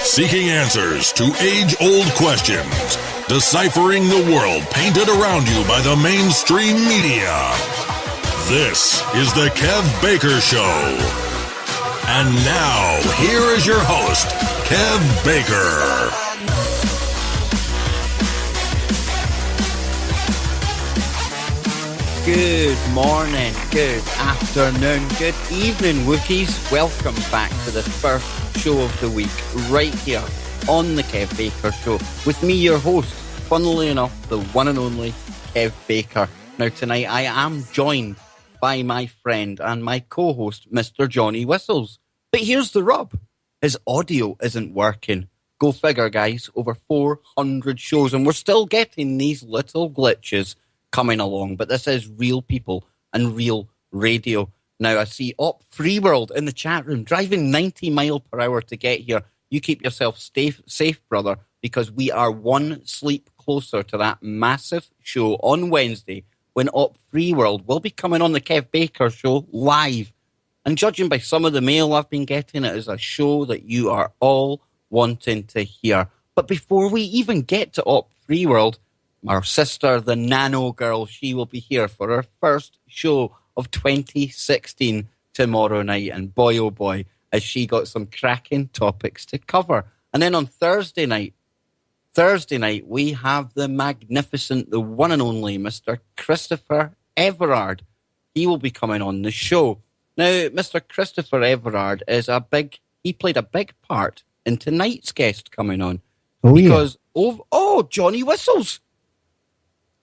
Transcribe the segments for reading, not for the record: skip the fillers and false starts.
Seeking answers to age-old questions. Deciphering the world painted around you by the mainstream media. This is the Kev Baker Show. And now, here is your host, Kev Baker. Good morning, good afternoon, good evening, Wookiees. Welcome back to the first show of the week, right here on the Kev Baker Show. With me, your host, funnily enough, the one and only Kev Baker. Now, tonight I am joined by my friend and my co-host, Mr. Johnny Whistles. But here's the rub. His audio isn't working. Go figure, guys. Over 400 shows, and we're still getting these little glitches coming along. But this is real people and real radio. Now, I see Op Free World in the chat room, driving 90 mile per hour to get here. You keep yourself safe, brother, because we are one sleep closer to that massive show on Wednesday when Op Free World will be coming on the Kev Baker Show live. And judging by some of the mail I've been getting, it is a show that you are all wanting to hear. But before we even get to Op Free World, our sister, the Nano Girl, she will be here for her first show of 2016 tomorrow night. And boy, oh boy, has she got some cracking topics to cover. And then on Thursday night, we have the magnificent, the one and only Mr. Christopher Everard. He will be coming on the show. Now, Mr. Christopher Everard he played a big part in tonight's guest coming on. Johnny Whistles.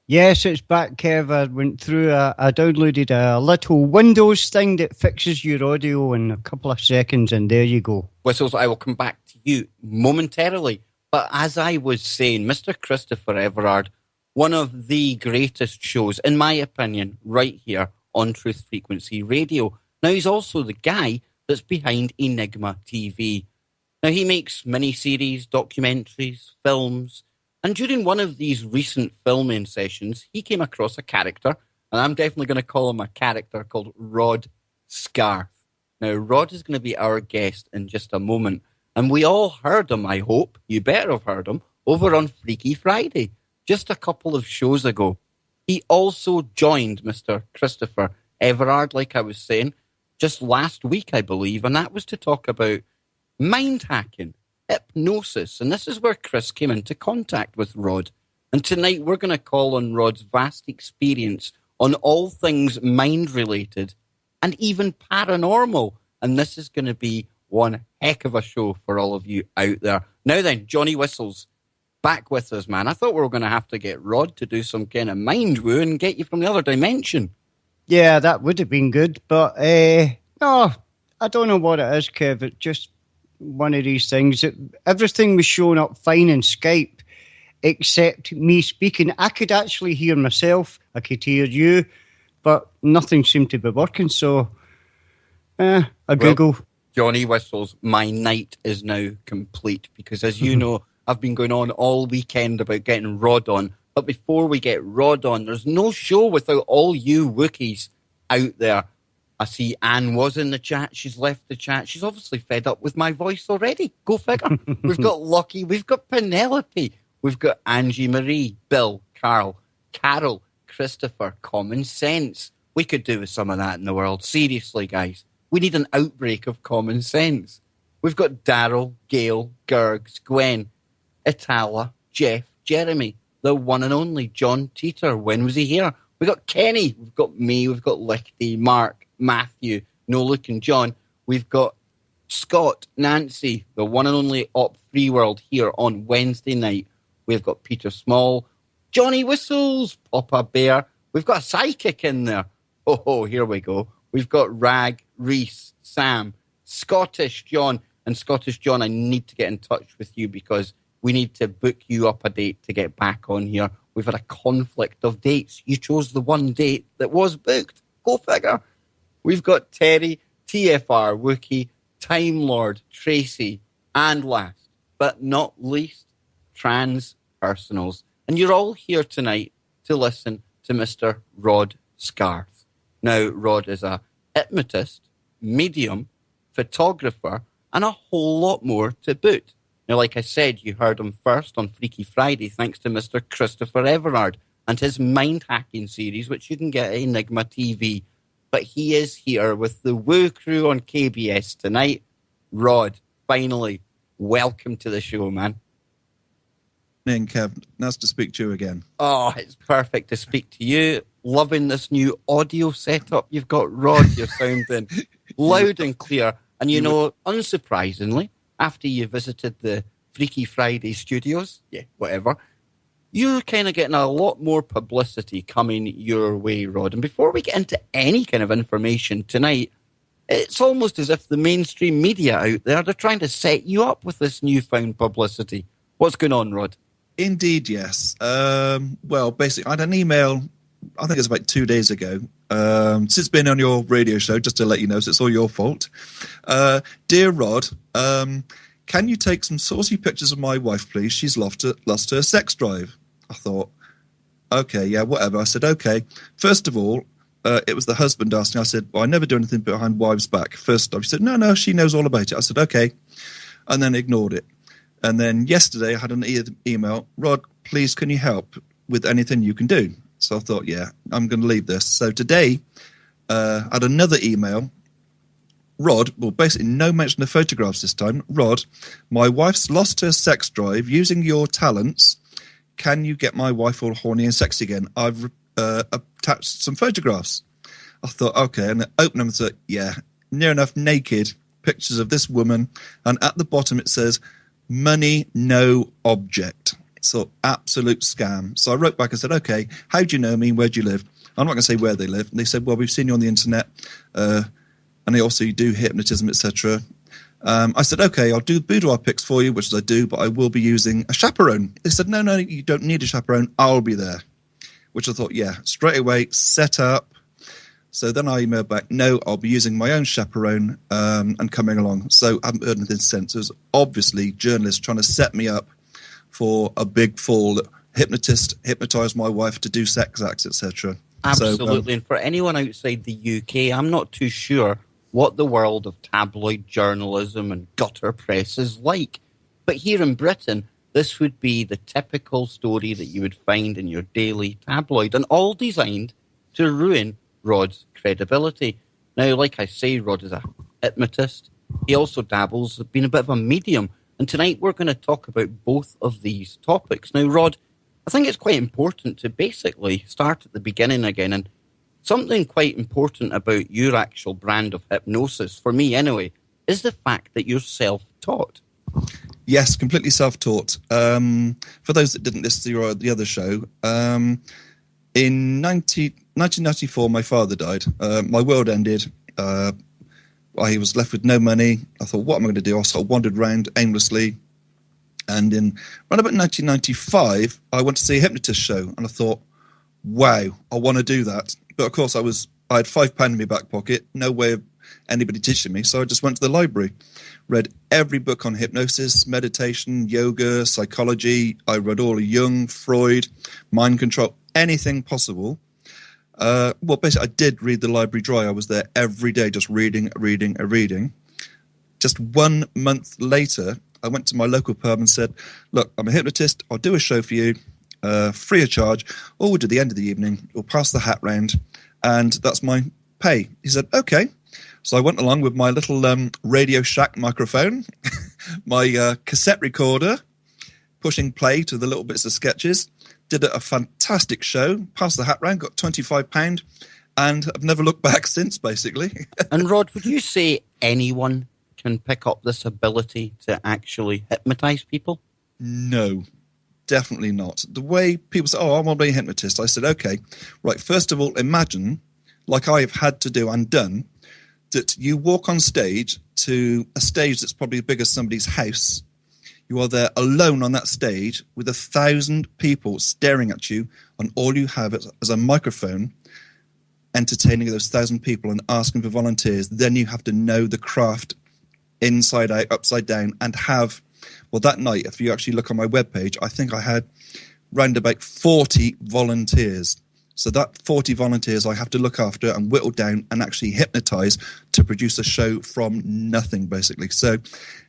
Yes, it's back, Kev. I went through, I downloaded a little Windows thing that fixes your audio in a couple of seconds, and there you go. Whistles, I will come back to you momentarily. But as I was saying, Mr. Christopher Everard, one of the greatest shows, in my opinion, right here on Truth Frequency Radio. Now, he's also the guy that's behind Enigma TV. Now, he makes miniseries, documentaries, films. And during one of these recent filming sessions, he came across a character, and I'm definitely going to call him a character, called Rod Scarth. Now, Rod is going to be our guest in just a moment. And we all heard him, I hope. You better have heard him, over on Freaky Friday, just a couple of shows ago. He also joined Mr. Christopher Everard, like I was saying, just last week, I believe, and that was to talk about mind hacking, hypnosis, and this is where Chris came into contact with Rod. And tonight we're going to call on Rod's vast experience on all things mind-related and even paranormal, and this is going to be one heck of a show for all of you out there. Now then, Johnny Whistles, back with us, man. I thought we were going to have to get Rod to do some kind of mind woo and get you from the other dimension. Yeah, that would have been good, but no, I don't know what it is, Kev. It's just one of these things. Everything was showing up fine in Skype, except me speaking. I could actually hear myself. I could hear you, but nothing seemed to be working. So, Google. Johnny Whistles, my night is now complete because, as you know, I've been going on all weekend about getting Rod on. But before we get Rod on, there's no show without all you Wookiees out there. I see Anne was in the chat. She's left the chat. She's obviously fed up with my voice already. Go figure. We've got Lucky. We've got Penelope. We've got Angie Marie, Bill, Carl, Carol, Christopher, Common Sense. We could do with some of that in the world. Seriously, guys. We need an outbreak of common sense. We've got Daryl, Gail, Gergs, Gwen, Itala, Jeff, Jeremy, the one and only John Teeter. When was he here? We got Kenny. We've got me. We've got Lichty, Mark, Matthew, No Luke and John. We've got Scott, Nancy, the one and only Op Free World here on Wednesday night. We've got Peter Small, Johnny Whistles, Papa Bear. We've got a psychic in there. Oh, here we go. We've got Rag, Reese, Sam, Scottish John. And Scottish John, I need to get in touch with you because we need to book you up a date to get back on here. We've had a conflict of dates. You chose the one date that was booked. Go figure. We've got Terry, TFR, Wookie, Time Lord, Tracy, and last but not least, Trans Personals. And you're all here tonight to listen to Mr. Rod Scarth. Now, Rod is a hypnotist, medium, photographer, and a whole lot more to boot. Now, like I said, you heard him first on Freaky Friday, thanks to Mr. Christopher Everard and his mind-hacking series, which you can get at Enigma TV. But he is here with the Woo Crew on KBS tonight. Rod, finally, welcome to the show, man. Kev, nice to speak to you again. Oh, it's perfect to speak to you. Loving this new audio setup you've got, Rod. You're sounding loud and clear. And, you know, unsurprisingly, after you visited the Freaky Friday studios, whatever, you're kind of getting a lot more publicity coming your way, Rod. And before we get into any kind of information tonight, it's almost as if the mainstream media out there, they're trying to set you up with this newfound publicity. What's going on, Rod? Indeed, yes. Well, basically, I had an email, I think it was about 2 days ago, since being on your radio show, just to let you know, so it's all your fault. Dear Rod, can you take some saucy pictures of my wife, please? She's lost her sex drive. I thought, okay, yeah, whatever. I said, okay. First of all, it was the husband asking. I said, well, I never do anything behind wives' back. First off, he said, no, she knows all about it. I said, okay, and then ignored it. And then yesterday I had an email, Rod, please, can you help with anything you can do? So I thought, yeah, I'm going to leave this. So today I had another email. Rod, well, basically no mention of photographs this time. Rod, my wife's lost her sex drive. Using your talents, can you get my wife all horny and sexy again? I've attached some photographs. I thought, okay, and I opened them and said, yeah, near enough naked pictures of this woman. And at the bottom it says, money, no object. So absolute scam. So I wrote back and said, okay, how do you know me? Where do you live? I'm not going to say where they live. And they said, well, we've seen you on the internet. And they also do hypnotism, etc. I said, okay, I'll do boudoir pics for you, which I do, but I will be using a chaperone. They said, no, you don't need a chaperone. I'll be there. Which I thought, yeah, straight away, set up. So then I emailed back, no, I'll be using my own chaperone and coming along. So I haven't heard anything since. It was obviously journalists trying to set me up for a big fall. Hypnotised my wife to do sex acts, etc. Absolutely. And for anyone outside the UK, I'm not too sure what the world of tabloid journalism and gutter press is like. But here in Britain, this would be the typical story that you would find in your daily tabloid, and all designed to ruin Rod's credibility. Now, like I say, Rod is a hypnotist. He also dabbles, being a bit of a medium. And tonight we're going to talk about both of these topics. Now, Rod, I think it's quite important to basically start at the beginning again. And something quite important about your actual brand of hypnosis, for me anyway, is the fact that you're self-taught. Yes, completely self-taught. For those that didn't listen to the other show, in 1994, my father died. My world ended. I was left with no money. I thought, what am I going to do? I sort of wandered around aimlessly. And around about 1995, I went to see a hypnotist show. And I thought, wow, I want to do that. But of course, I had £5 in my back pocket. No way of anybody teaching me. So I just went to the library, read every book on hypnosis, meditation, yoga, psychology. I read all of Jung, Freud, mind control, anything possible. Well, basically, I did read the library dry. I was there every day just reading. Just 1 month later, I went to my local pub and said, look, I'm a hypnotist. I'll do a show for you, free of charge. All we'll do at the end of the evening, we'll pass the hat round, and that's my pay. He said, okay. So I went along with my little Radio Shack microphone, my cassette recorder, pushing play to the little bits of sketches. Did a fantastic show, passed the hat round, got £25, and I've never looked back since, basically. And Rod, would you say anyone can pick up this ability to actually hypnotize people? No, definitely not. The way people say, oh, I want to be a hypnotist. I said, okay, right, first of all, imagine, like I have had to do and done, that you walk on stage to a stage that's probably as big as somebody's house. You are there alone on that stage with 1,000 people staring at you, and all you have is a microphone entertaining those 1,000 people and asking for volunteers. Then you have to know the craft inside out, upside down, and have, well, that night, if you actually look on my webpage, I think I had round about 40 volunteers. So that 40 volunteers I have to look after and whittle down and actually hypnotize to produce a show from nothing, basically. So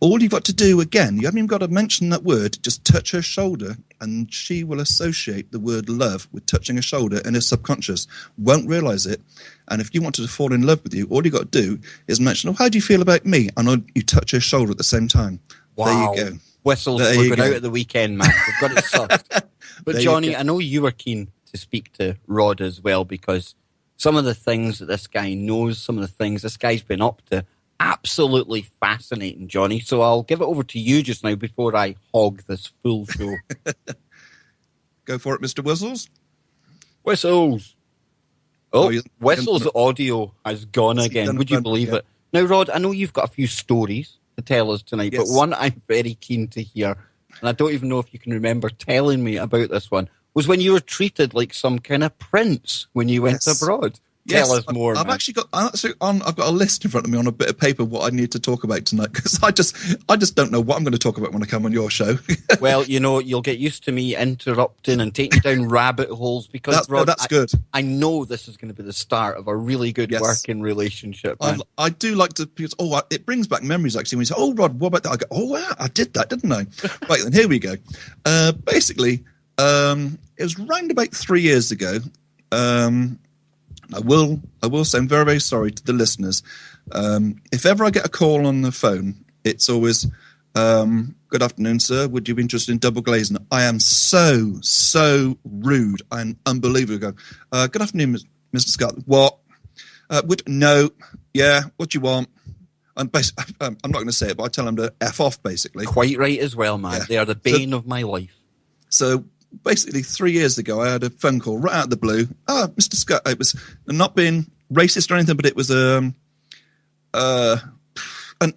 all you've got to do, again, you haven't even got to mention that word, just touch her shoulder, and she will associate the word love with touching her shoulder in her subconscious. Won't realise it. And if you wanted to fall in love with you, all you got to do is mention, how do you feel about me? And you touch her shoulder at the same time. Wow. There you go. Whistles, There we're you going go. out at the weekend, man. We've got it sucked. But There you Johnny, go. I know you were keen to speak to Rod as well, because some of the things that this guy knows, some of the things this guy's been up to, absolutely fascinating, Johnny. So I'll give it over to you just now before I hog this full show. Go for it, Mr. Whistles. Whistles. Oh, Oh, Whistles audio has gone again. Would you believe it? Now, Rod, I know you've got a few stories to tell us tonight, Yes. but one I'm very keen to hear, and I don't even know if you can remember telling me about this one, was when you were treated like some kind of prince when you went Yes. abroad. Yes, Tell us more, I've man. actually got. I've got a list in front of me on a bit of paper what I need to talk about tonight, because I just don't know what I'm going to talk about when I come on your show. Well, you'll get used to me interrupting and taking you down rabbit holes, because, Rod, that's good. I know this is going to be the start of a really good Yes. working relationship, man. I do like to, because it brings back memories actually. When you say, "Oh, Rod, what about that?" I go, "Oh, wow, I did that, didn't I?" Right then, here we go. Basically, it was round about 3 years ago. I will say I'm very, very sorry to the listeners. If ever I get a call on the phone, it's always, "Good afternoon, sir. Would you be interested in double glazing?" I am so rude and unbelievable. I go, "Good afternoon, Mr. Scott. What? No. Yeah. What do you want?" I'm not going to say it, but I tell them to F off, basically. Quite right as well, man. Yeah. They are the bane of my life. So basically 3 years ago, I had a phone call right out of the blue. Mr. Scott, it was not being racist or anything, but it was an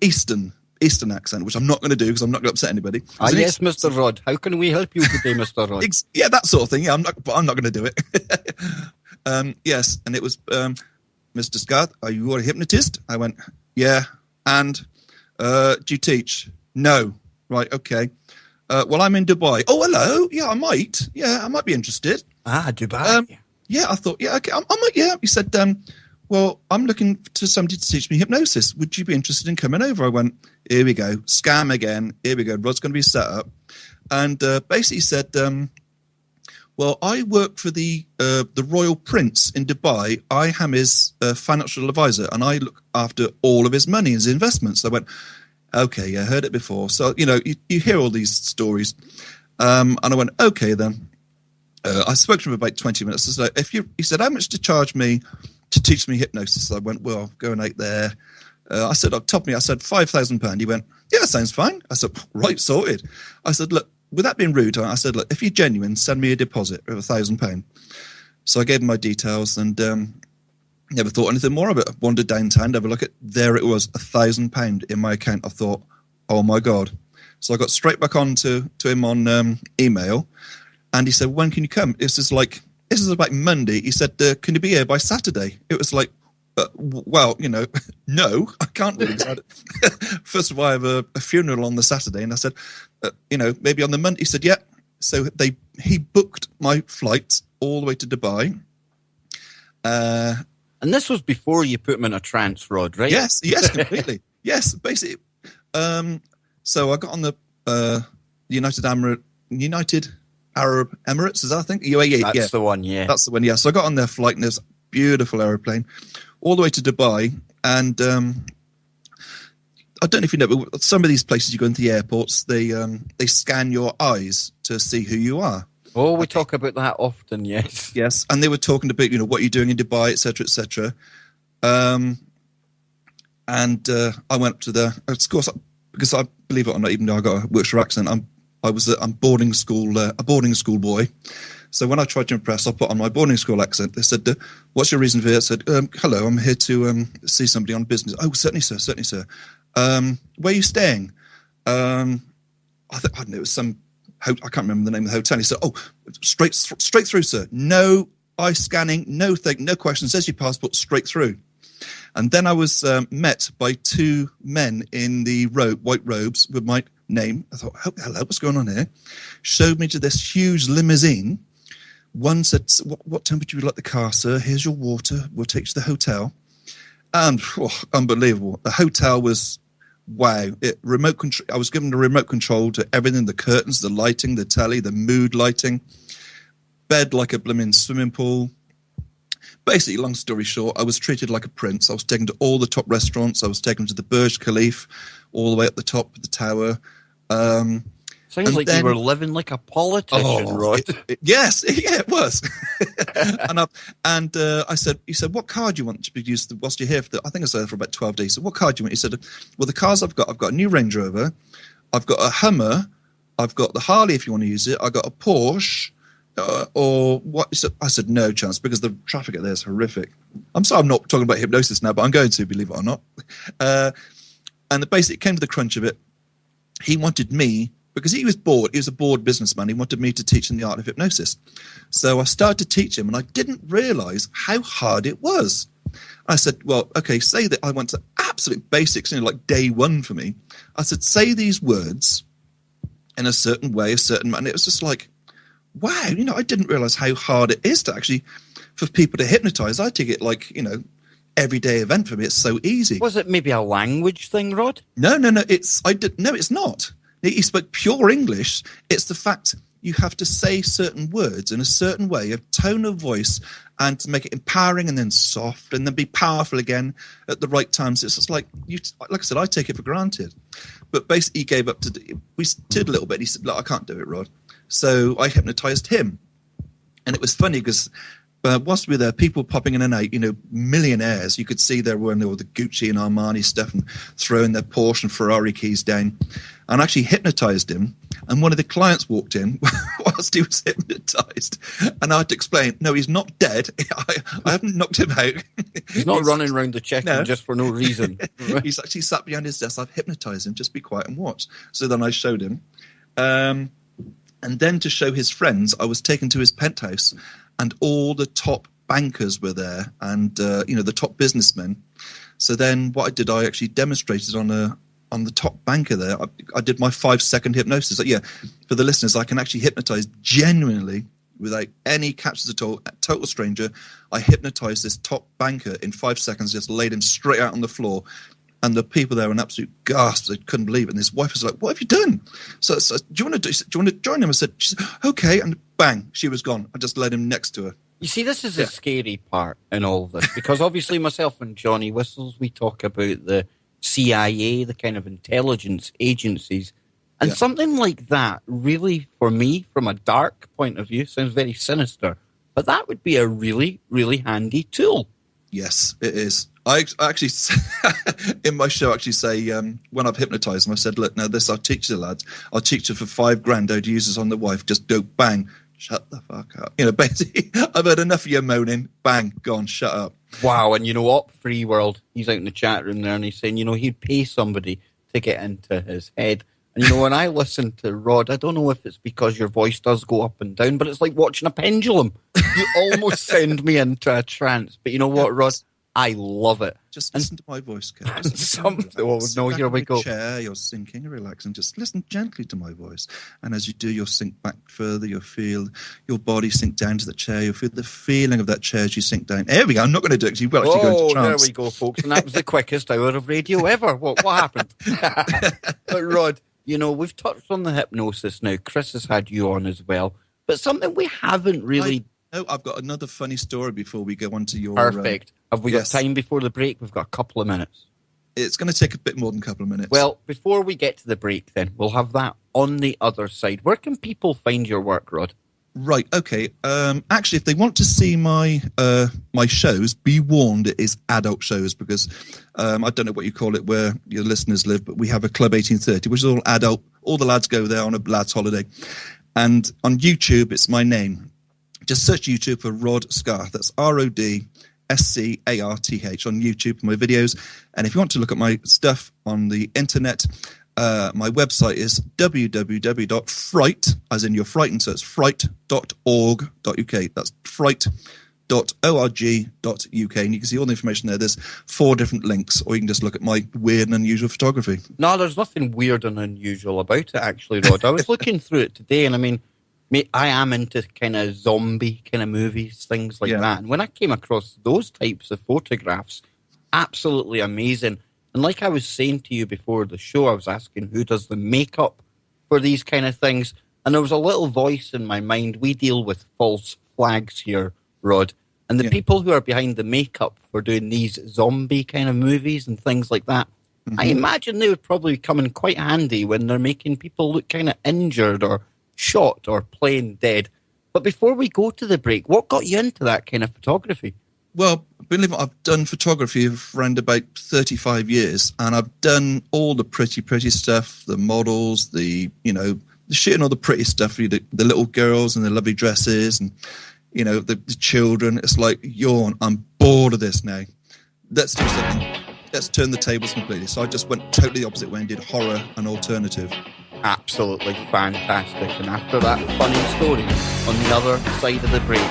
Eastern accent, which I'm not going to do because I'm not going to upset anybody. Yes, Mr. Rod. How can we help you today, Mr. Rod? Yeah, that sort of thing. Yeah, I'm not going to do it. Yes, and it was, "Mr. Scott, are you a hypnotist?" I went, "Yeah." "And do you teach?" "No." "Right, okay. Well, I'm in Dubai." "Oh, hello. Yeah, I might be interested." Dubai. Yeah, I thought, yeah, okay, I might, yeah. He said, "Well, I'm looking to somebody to teach me hypnosis. Would you be interested in coming over?" I went, here we go, scam again. Here we go. Rod's going to be set up. And basically he said, "Well, I work for the Royal Prince in Dubai. I am his financial advisor, and I look after all of his money, his investments." I went, okay, yeah, heard it before. So, you hear all these stories. And I went, okay, then. I spoke to him about 20 minutes. So he said, "How much to charge me to teach me hypnosis?" I went, "Well, going out there." I said, "Up top me." I said, £5,000. He went, "Yeah, that sounds fine." I said, "Right, sorted." I said, "Look, without being rude," I said, "Look, if you're genuine, send me a deposit of £1,000. So I gave him my details and never thought anything more of it. I wandered downtown, have a look at, there it was, £1,000 in my account. I thought, oh my God. So I got straight back on to him on email, and he said, "When can you come?" This is about Monday. He said, "Can you be here by Saturday?" It was like, well, no, I can't really. First of all, I have a funeral on the Saturday, and I said, maybe on the Monday. He said, "Yeah." So he booked my flight all the way to Dubai. And this was before you put him in a trance, Rod, right? Yes, completely. Yes, basically. So I got on the United Arab Emirates, is that, I think? UAE. That's the one, yeah. That's the one, yeah. So I got on their flight, and there's a beautiful aeroplane all the way to Dubai. And I don't know if you know, but some of these places you go into the airports, they scan your eyes to see who you are. Oh, we talk about that often, yes. Yes, and they were talking about, what you're doing in Dubai, etc., etc. And I went up to of course, because I believe it or not, even though I got a Wiltshire accent, I'm boarding school, a boarding school boy. So when I tried to impress, I put on my boarding school accent. They said, "What's your reason for it?" I said, "Hello, I'm here to see somebody on business." "Oh, certainly, sir. Where are you staying?" I don't know, it was some. I can't remember the name of the hotel. He said, "Oh, straight through, sir. No eye scanning, no questions. There's your passport, straight through." And then I was met by two men in the white robes with my name. I thought, hello, what's going on here? Showed me to this huge limousine. One said, what temperature would you like the car, sir? Here's your water. We'll take you to the hotel. And unbelievable. The hotel was wow. Remote control. I was given the remote control to everything: the curtains, the lighting, the telly, the mood lighting, bed like a blooming swimming pool. Basically, long story short, I was treated like a prince. I was taken to all the top restaurants. I was taken to the Burj Khalifa, all the way up the top of the tower. Sounds like you were living like a politician, Rod. Yes, yeah, it was. He said, what card do you want to be used whilst you're here? I think I was there for about 12 days. So what card do you want? He said, well, the cars I've got a new Range Rover. I've got a Hummer. I've got the Harley if you want to use it. I've got a Porsche. Or what? I said, no chance, because the traffic out there is horrific. I'm sorry I'm not talking about hypnosis now, but I'm going to, believe it or not. And basically it came to the crunch of it. He wanted me, because he was bored. He was a bored businessman. He wanted me to teach him the art of hypnosis. So I started to teach him, and I didn't realize how hard it was. I said, well, okay, say that I went to absolute basics, like day one for me. I said, say these words in a certain way, a certain manner. It was just like, wow, I didn't realize how hard it is to actually, for people to hypnotize. I take it like, everyday event for me. It's so easy. Was it maybe a language thing, Rod? No, it's not. He spoke pure English. It's the fact you have to say certain words in a certain way, a tone of voice, and to make it empowering and then soft and then be powerful again at the right times. It's just like I said, I take it for granted. But basically, he gave up we did a little bit. He said, look, I can't do it, Rod. So I hypnotized him. And it was funny because whilst we were there, people popping in and out, millionaires, you could see there wearing all the Gucci and Armani stuff and throwing their Porsche and Ferrari keys down. And I actually hypnotized him. And one of the clients walked in whilst he was hypnotized. And I had to explain, no, he's not dead. I haven't knocked him out. He's not running around the check-in just for no reason. He's actually sat behind his desk. I've hypnotized him. Just be quiet and watch. So then I showed him. And then to show his friends, I was taken to his penthouse, and all the top bankers were there, and the top businessmen. So then, what I did, I actually demonstrated on the top banker there. I did my 5-second hypnosis. For the listeners, I can actually hypnotize genuinely without any catches at all. A total stranger. I hypnotized this top banker in 5 seconds. Just laid him straight out on the floor. And the people there were in absolute gasps. They couldn't believe it. And his wife was like, what have you done? So do you want to join him? I said, okay. And bang, she was gone. I just led him next to her. You see, this is the scary part in all this, because obviously myself and Johnny Whistles, we talk about the CIA, the kind of intelligence agencies. And something like that really, for me, from a dark point of view, sounds very sinister. But that would be a really, really handy tool. Yes, it is. I actually, in my show, say when I've hypnotized them, I said, look, now this I'll teach the lads. I'll teach you for $5,000 how to use this on the wife. Just go bang, shut the fuck up. Basically, I've had enough of your moaning. Bang, gone, shut up. Wow, and you know what? Free World, he's out in the chat room there, and he's saying, he'd pay somebody to get into his head. And when I listen to Rod, I don't know if it's because your voice does go up and down, but it's like watching a pendulum. You almost send me into a trance. But you know what, Rod? I love it. Just listen to my voice, Kev. Here we go. Chair, you're sinking, you're relaxing. Just listen gently to my voice. And as you do, you'll sink back further. You'll feel your body sink down to the chair. You'll feel the feeling of that chair as you sink down. There we go. I'm not going to do it because you will actually go into trance. There we go, folks. And that was the quickest hour of radio ever. What happened? But Rod, we've touched on the hypnosis now. Chris has had you on as well. But something we haven't really... No, I've got another funny story before we go on to your... Perfect. Have we got time before the break? We've got a couple of minutes. It's going to take a bit more than a couple of minutes. Well, before we get to the break then, we'll have that on the other side. Where can people find your work, Rod? Right, okay. Actually, if they want to see my shows, be warned it is adult shows because I don't know what you call it where your listeners live, but we have a Club 1830, which is all adult. All the lads go there on a lads' holiday. And on YouTube, it's my name. Just search YouTube for Rod Scarth. That's RODSCARTH on YouTube for my videos. And if you want to look at my stuff on the internet, my website is www.fright, as in you're frightened, so it's fright.org.uk. That's fright.org.uk. And you can see all the information there. There's 4 different links, or you can just look at my weird and unusual photography. No, there's nothing weird and unusual about it, actually, Rod. I was looking through it today, and I mean, I am into kind of zombie kind of movies, things like that. And when I came across those types of photographs, absolutely amazing. And And like I was saying to you before the show, I was asking who does the makeup for these kind of things. And there was a little voice in my mind. We deal with false flags here, Rod. And the people who are behind the makeup for doing these zombie kind of movies and things like that, I imagine they would probably come in quite handy when they're making people look kind of injured or shot or plain dead. But before we go to the break, what got you into that kind of photography? Well, believe it, I've done photography for around about 35 years, and I've done all the pretty stuff, the models, the shit and all the pretty stuff, the little girls and the lovely dresses and, the children. It's like, I'm bored of this now. Let's do something. Let's turn the tables completely. So I just went totally the opposite way and did horror and alternative. Absolutely fantastic. And after that funny story, on the other side of the break,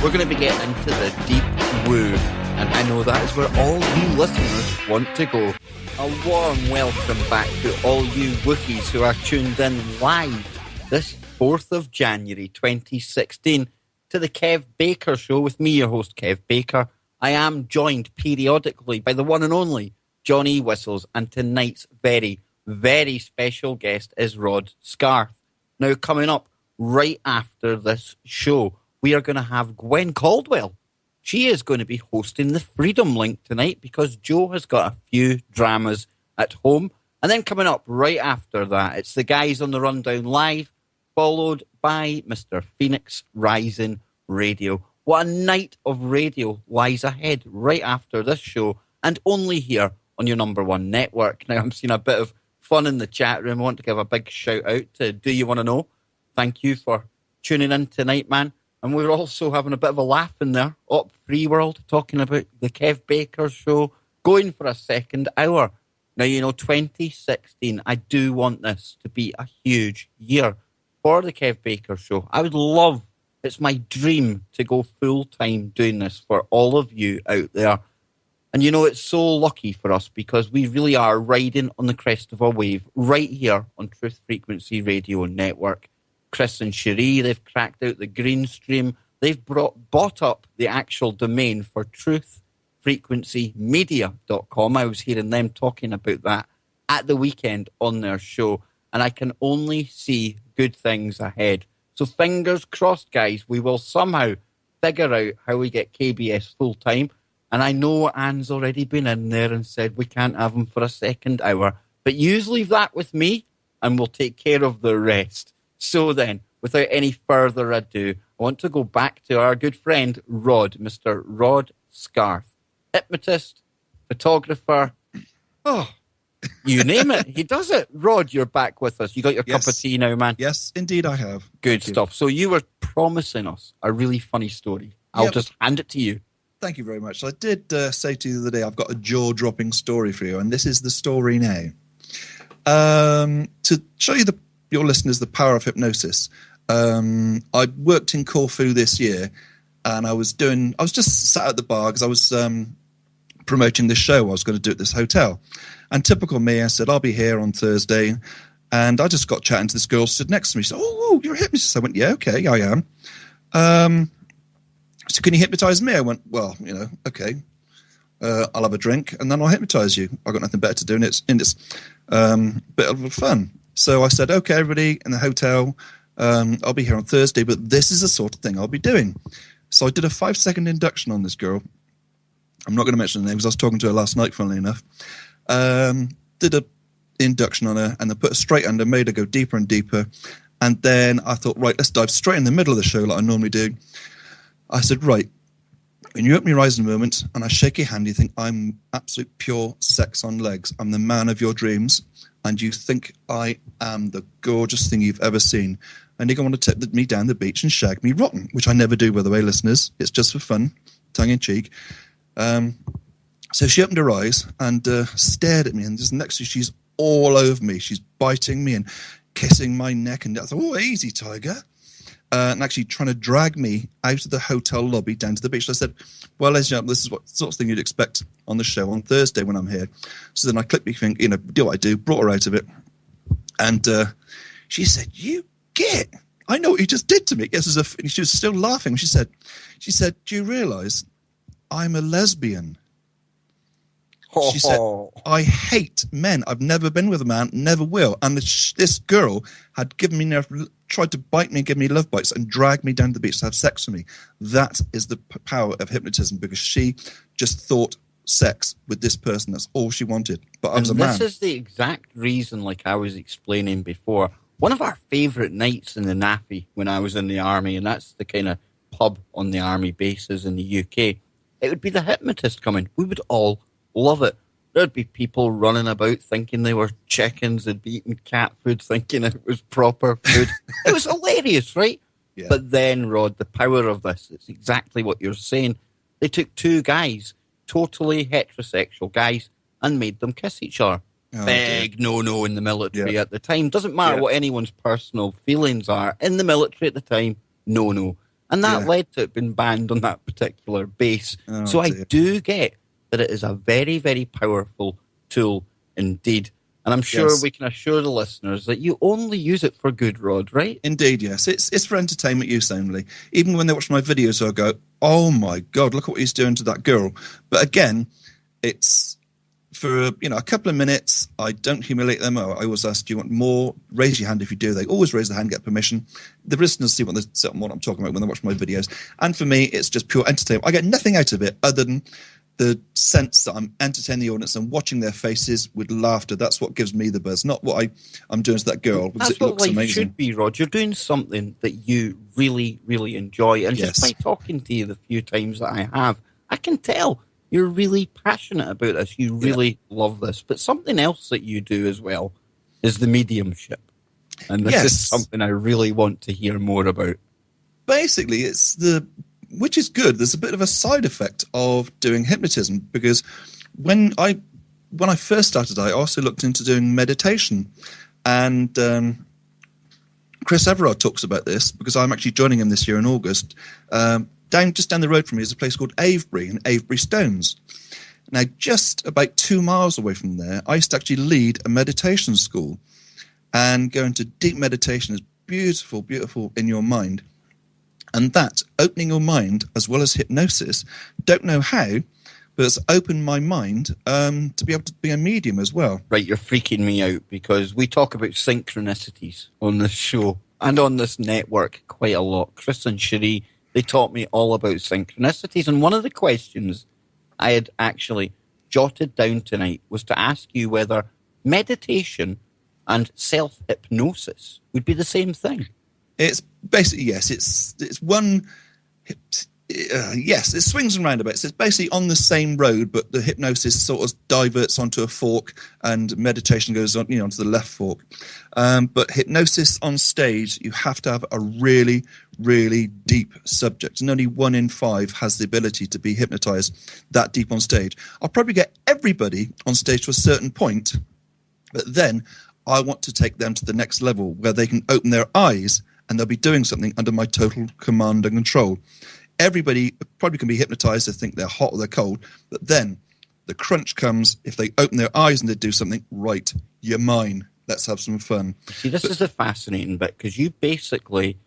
we're going to be getting into the deep woo. And I know that is where all you listeners want to go. A warm welcome back to all you Wookiees who are tuned in live this 4th of January 2016 to the Kev Baker Show with me, your host, Kev Baker. I am joined periodically by the one and only Johnny Whistles, and tonight's very, very special guest is Rod Scarth. Now, coming up right after this show, we are going to have Gwen Caldwell. She is going to be hosting the Freedom Link tonight because Joe has got a few dramas at home. And then coming up right after that, it's the guys on the Rundown Live, followed by Mr. Phoenix Rising Radio. What a night of radio lies ahead right after this show, and only here on your number one network. Now, I'm seeing a bit of fun in the chat room. I want to give a big shout out to Do You Want to Know? Thank you for tuning in tonight, man. And we're also having a bit of a laugh in there. Up Free World, talking about the Kev Baker Show, going for a second hour. Now, 2016, I do want this to be a huge year for the Kev Baker Show. I would love, it's my dream to go full-time doing this for all of you out there. And it's so lucky for us because we really are riding on the crest of a wave right here on Truth Frequency Radio Network. Chris and Cherie, they've cracked out the green stream. They've bought up the actual domain for truthfrequencymedia.com. I was hearing them talking about that at the weekend on their show, and I can only see good things ahead. So fingers crossed, guys, we will somehow figure out how we get KBS full-time. And I know Anne's already been in there and said we can't have him for a second hour. But you leave that with me, and we'll take care of the rest. So then, without any further ado, I want to go back to our good friend, Rod, Mr. Rod Scarth. Hypnotist, photographer, you name it, he does it. Rod, you're back with us. You got your cup of tea now, man? Yes, indeed I have. Good stuff. So you were promising us a really funny story. I'll just hand it to you. Thank you very much. I did say to you the other day, I've got a jaw-dropping story for you, and this is the story now. To show you your listeners the power of hypnosis, I worked in Corfu this year, and I was just sat at the bar because I was promoting the show I was going to do at this hotel. And typical me, I said, I'll be here on Thursday. And I just got chatting to this girl stood next to me. She said, oh, you're a hypnotist. I went, yeah, okay, I am. So can you hypnotize me? I went, well, okay. I'll have a drink and then I'll hypnotize you. I've got nothing better to do, and it's bit of fun. So I said, okay, everybody in the hotel, I'll be here on Thursday, but this is the sort of thing I'll be doing. So I did a 5-second induction on this girl. I'm not going to mention the name because I was talking to her last night, funnily enough. Did a induction on her and then put her straight under, made her go deeper and deeper. And then I thought, right, let's dive straight in the middle of the show like I normally do. I said, right, when you open your eyes in a moment and I shake your hand, you think I'm absolute pure sex on legs. I'm the man of your dreams. And you think I am the gorgeous thing you've ever seen. And you're going to take me down the beach and shag me rotten, which I never do, by the way, listeners. It's just for fun, tongue in cheek. So she opened her eyes and stared at me. And just next to her, she's all over me. She's biting me and kissing my neck. And I thought, oh, easy, tiger. And actually trying to drag me out of the hotel lobby down to the beach. So I said, well, ladies and gentlemen, this is what sort of thing you'd expect on the show on Thursday when I'm here. So then I clicked my finger, do what I do, brought her out of it. And she said, you git. I know what you just did to me. Yes, and she was still laughing. She said, do you realise I'm a lesbian? She said, I hate men. I've never been with a man, never will. And this girl had tried to bite me and give me love bites and drag me down to the beach to have sex with me. That is the power of hypnotism, because she just thought sex with this person. That's all she wanted. But I was a man. This is the exact reason, like I was explaining before, one of our favourite nights in the NAFI when I was in the army, and that's the kind of pub on the army bases in the UK, it would be the hypnotist coming. We would all love it. There'd be people running about thinking they were chickens. They'd be eating cat food thinking it was proper food. It was hilarious, right? Yeah. But then, Rod, the power of this, it's exactly what you're saying. They took two guys, totally heterosexual guys, and made them kiss each other. Oh, Big no-no in the military at the time. Doesn't matter what anyone's personal feelings are. In the military at the time, no-no. And that led to it being banned on that particular base. Oh, so dear. I do get that it is a very, very powerful tool indeed. And I'm sure we can assure the listeners that you only use it for good, Rod, right? Indeed, yes. It's for entertainment use only. Even when they watch my videos, they'll go, oh my God, look what he's doing to that girl. But again, it's for a couple of minutes. I don't humiliate them. I always ask, do you want more? Raise your hand if you do. They always raise their hand, get permission. The listeners see what I'm talking about when they watch my videos. And for me, it's just pure entertainment. I get nothing out of it other than the sense that I'm entertaining the audience and watching their faces with laughter. That's what gives me the buzz, not what I'm doing to that girl, because That's it looks what life amazing. should be, Rod. You're doing something that you really, really enjoy. And Yes. just by talking to you the few times that I have, I can tell you're really passionate about this. You really love this. But something else that you do as well is the mediumship. And this is something I really want to hear more about. Basically, which is good. There's a bit of a side effect of doing hypnotism, because when I first started, I also looked into doing meditation, and Chris Everard talks about this, because I'm actually joining him this year in August. Just down the road from me is a place called Avebury in Avebury Stones. Now, just about 2 miles away from there, I used to actually lead a meditation school, and go into deep meditation is beautiful, beautiful in your mind. And that, opening your mind, as well as hypnosis, don't know how, but it's opened my mind to be able to be a medium as well. Right, you're freaking me out, because we talk about synchronicities on this show and on this network quite a lot. Chris and Cherie, they taught me all about synchronicities. And one of the questions I had actually jotted down tonight was to ask you whether meditation and self-hypnosis would be the same thing. It's basically, yes, it's one, yes, it swings and roundabouts. It's basically on the same road, but the hypnosis sort of diverts onto a fork and meditation goes on, onto the left fork. But hypnosis on stage, you have to have a really, really deep subject. And only 1 in 5 has the ability to be hypnotized that deep on stage. I'll probably get everybody on stage to a certain point, but then I want to take them to the next level where they can open their eyes and they'll be doing something under my total command and control. Everybody probably can be hypnotized to think they're hot or they're cold, but then the crunch comes if they open their eyes and they do something. Right, you're mine. Let's have some fun. See, this is the fascinating bit, because you basically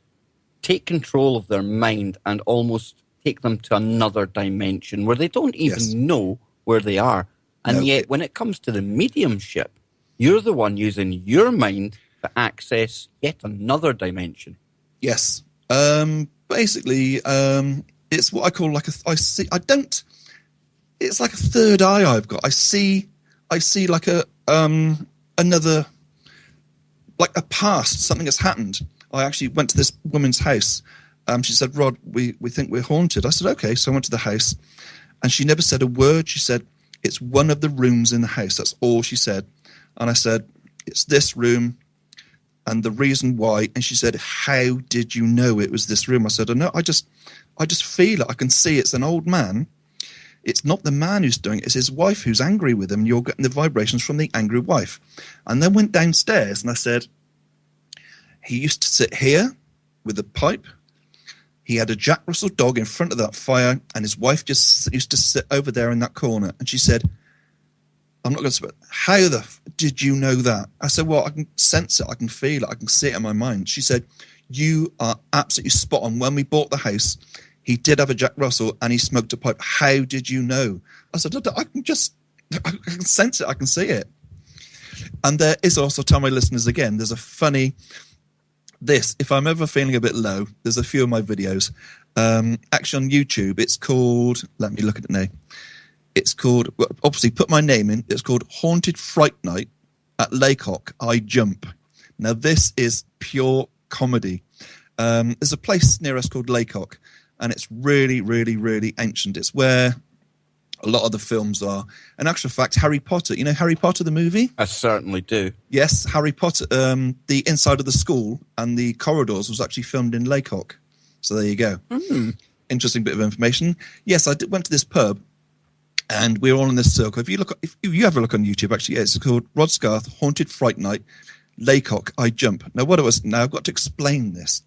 take control of their mind and almost take them to another dimension where they don't even know where they are. And yet, when it comes to the mediumship, you're the one using your mind to access yet another dimension. Yes. Basically, it's what I call it's like a third eye I've got. I see like another, like a past, something that's happened. I actually went to this woman's house. She said, Rod, we think we're haunted. I said, okay. So I went to the house, and she never said a word. She said, it's one of the rooms in the house. That's all she said. And I said, it's this room and the reason why. And she said, how did you know it was this room? I said, I just feel it. I can see it's an old man. It's not the man who's doing it. It's his wife who's angry with him. You're getting the vibrations from the angry wife. And then went downstairs and I said, he used to sit here with a pipe. He had a Jack Russell dog in front of that fire, and his wife just used to sit over there in that corner. And she said, I'm not going to say, how did you know that? I said, well, I can sense it. I can feel it. I can see it in my mind. She said, you are absolutely spot on. When we bought the house, he did have a Jack Russell and he smoked a pipe. How did you know? I said, I can just I can sense it. I can see it. And there is also, tell my listeners again, there's a funny, if I'm ever feeling a bit low, there's a few of my videos. Actually on YouTube, it's called, let me look at it now. It's called, obviously put my name in, it's called Haunted Fright Night at Laycock, I Jump. Now this is pure comedy. There's a place near us called Laycock, and it's really, really, really ancient. It's where a lot of the films are. In actual fact, Harry Potter, you know Harry Potter, the movie? I certainly do. Yes, Harry Potter, the inside of the school and the corridors was actually filmed in Laycock. So there you go. Interesting bit of information. Yes, I went to this pub, and we were all in this circle. If you have a look on YouTube, actually, it's called Rod Scarth, Haunted Fright Night, Laycock, I Jump. Now, what it was, now I've got to explain this.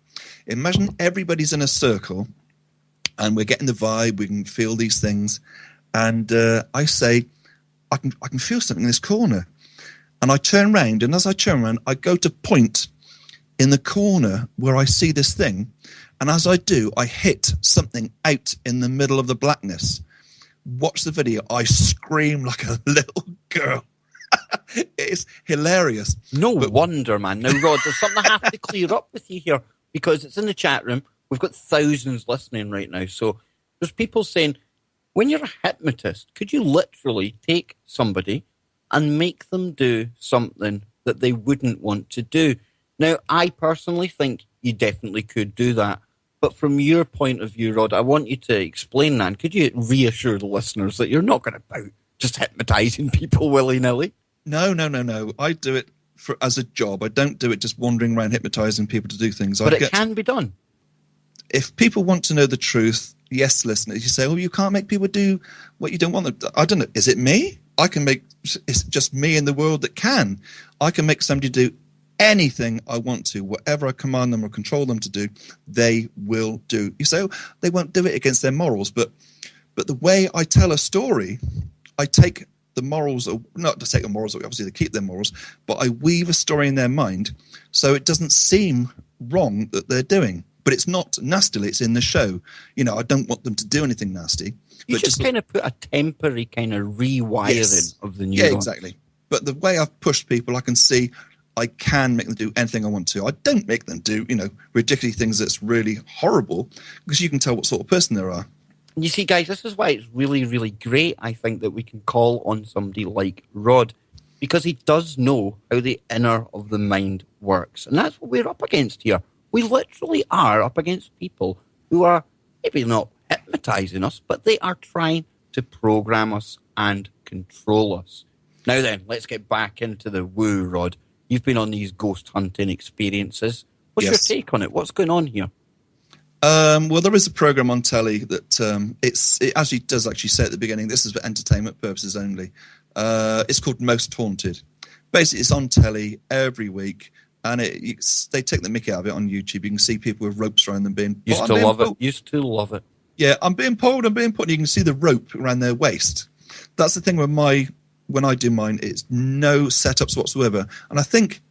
Imagine everybody's in a circle, and we're getting the vibe, we can feel these things, and I say, I can feel something in this corner. And I turn around, and as I turn around, I go to point in the corner where I see this thing, and as I do, I hit something out in the middle of the blackness. Watch the video. I scream like a little girl. It's hilarious. No wonder, man. Now, Rod, there's something I have to clear up with you here, because it's in the chat room. We've got thousands listening right now. So there's people saying, when you're a hypnotist, could you literally take somebody and make them do something that they wouldn't want to do? Now, I personally think you definitely could do that. But from your point of view, Rod, I want you to explain that. Could you reassure the listeners that you're not going about just hypnotizing people willy-nilly? No. I do it as a job. I don't do it just wandering around hypnotizing people to do things. But it can be done. If people want to know the truth, yes, listeners, you say, oh, you can't make people do what you don't want them to. I don't know. Is it me? It's just me in the world that can. I can make somebody do anything I want to, whatever I command them or control them to do, they will do. You say, oh, they won't do it against their morals, but the way I tell a story, I take the morals, not to take the morals, obviously they keep their morals, but I weave a story in their mind so it doesn't seem wrong that they're doing. But it's not nastily, it's in the show. You know, I don't want them to do anything nasty. You just kind of put a temporary kind of rewiring of the neurons. Yeah, exactly. But the way I've pushed people, I can see I can make them do anything I want to. I don't make them do, ridiculous things that's really horrible, because you can tell what sort of person they are. You see, guys, this is why it's really, really great, I think, that we can call on somebody like Rod, because he does know how the inner of the mind works. And that's what we're up against here. We literally are up against people who are maybe not hypnotizing us, but they are trying to program us and control us. Now then, let's get back into the woo, Rod. You've been on these ghost hunting experiences. What's your take on it? What's going on here? Well, there is a program on telly that it actually does say at the beginning, this is for entertainment purposes only. It's called Most Haunted. Basically, it's on telly every week, and they take the mickey out of it on YouTube. You can see people with ropes around them being... Used to love it. Yeah, I'm being pulled, and you can see the rope around their waist. That's the thing with when I do mine, it's no setups whatsoever. And I think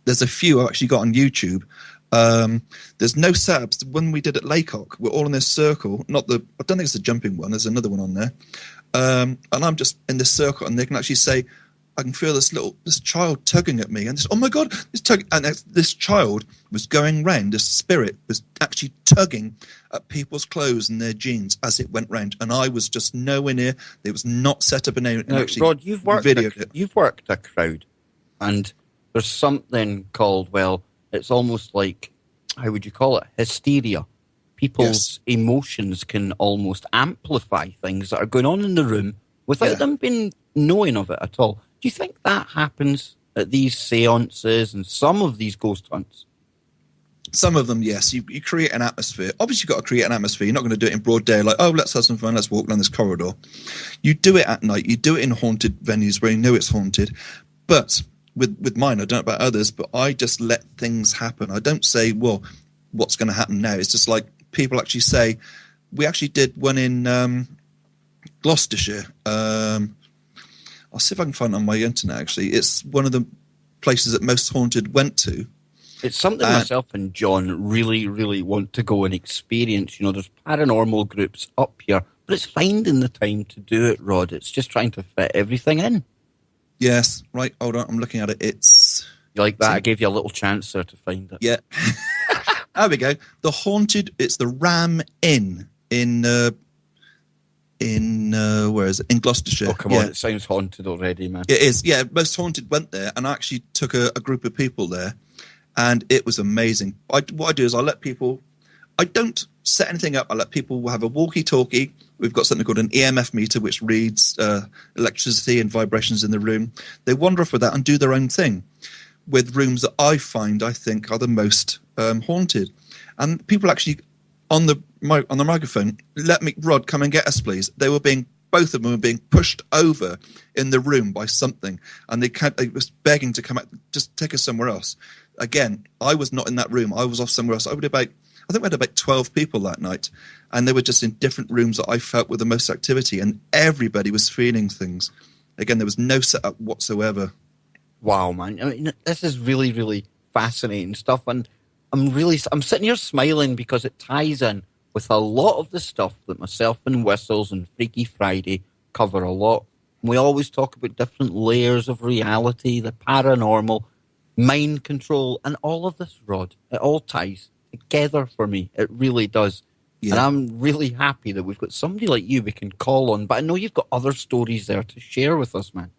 there's a few I've actually got on YouTube. There's no setups. When we did at Laycock, we're all in this circle. I don't think it's the jumping one. There's another one on there. And I'm just in this circle, and they can actually say, I can feel this child tugging at me, and oh my God, this child was going round. This spirit was actually tugging at people's clothes and their jeans as it went round, and I was just nowhere near. It was not set up in any. Now, Rod, you've worked a crowd, and there's something called, well, it's almost like, how would you call it? Hysteria. People's emotions can almost amplify things that are going on in the room without them being knowing of it at all. Do you think that happens at these seances and some of these ghost hunts? Some of them, yes. You create an atmosphere. Obviously, you've got to create an atmosphere. You're not going to do it in broad daylight. Oh, let's have some fun. Let's walk down this corridor. You do it at night. You do it in haunted venues where you know it's haunted. But with mine, I don't know about others, but I just let things happen. I don't say, well, what's going to happen now? It's just like people actually say, we actually did one in Gloucestershire. I'll see if I can find it on my internet, actually. It's one of the places that Most Haunted went to. It's something myself and John really, really want to go and experience. There's paranormal groups up here But it's finding the time to do it, Rod. It's just trying to fit everything in. Yes, right. Hold on, I'm looking at it. It's You like that? I gave you a little chance there to find it. yeah. There we go. The Haunted. It's the Ram Inn in where is it? In Gloucestershire. Oh, come on. It sounds haunted already, man. It is. Yeah, Most Haunted went there, and I actually took a group of people there, and it was amazing. What I do is I let people. I don't set anything up. I let people have a walkie-talkie. We've got something called an EMF meter, which reads electricity and vibrations in the room. They wander off with that and do their own thing with rooms that I think are the most haunted. And people actually on the microphone, Rod, come and get us, please. Both of them were being pushed over in the room by something, and they was begging to come out, just take us somewhere else. Again, I was not in that room. I was off somewhere else. I think we had about 12 people that night, and they were just in different rooms that I felt were the most activity, and everybody was feeling things. Again, there was no setup whatsoever. Wow, man. I mean, this is really, really fascinating stuff, and I'm sitting here smiling because it ties in with a lot of the stuff that myself and Whistles and Freaky Friday cover a lot. We always talk about different layers of reality, the paranormal, mind control, and all of this, Rod. It all ties together for me. It really does. Yeah. And I'm really happy that we've got somebody like you we can call on. But I know you've got other stories there to share with us, man.